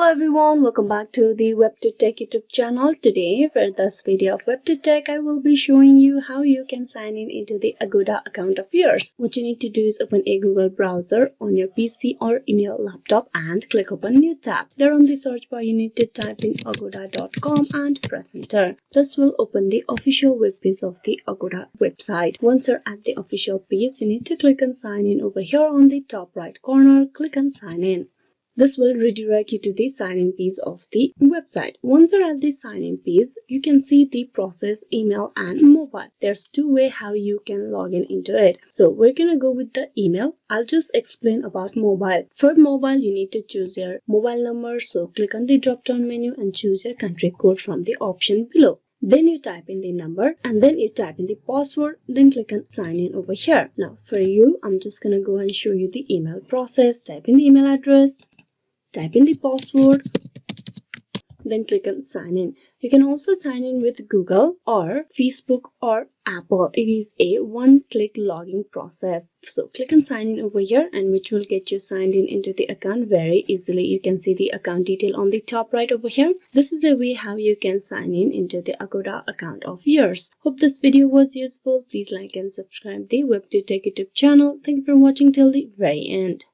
everyone, welcome back to the WebToTech YouTube channel. Today for this video of WebToTech, I will be showing you how you can sign in into the Agoda account of yours. What you need to do is open a Google browser on your PC or in your laptop and click open new tab. There on the search bar you need to type in agoda.com and press enter. This will open the official web page of the Agoda website. Once you're at the official page, you need to click on sign in over here on the top right corner. Click on sign in. This will redirect you to the sign-in page of the website. Once you're at the sign-in page, you can see the process, email, and mobile. There's two ways how you can log in into it. So we're gonna go with the email. I'll just explain about mobile. For mobile, you need to choose your mobile number. So click on the drop-down menu and choose your country code from the option below. Then you type in the number and then you type in the password, then click on sign in over here. Now for you, I'm just gonna go and show you the email process. Type in the email address. Type in the password, then click on sign in. You can also sign in with Google or Facebook or Apple. It is a one-click login process. So click on sign in over here and which will get you signed in into the account very easily. You can see the account detail on the top right over here. This is a way how you can sign in into the Agoda account of yours. Hope this video was useful. Please like and subscribe the WebToTech YouTube channel. Thank you for watching till the very end.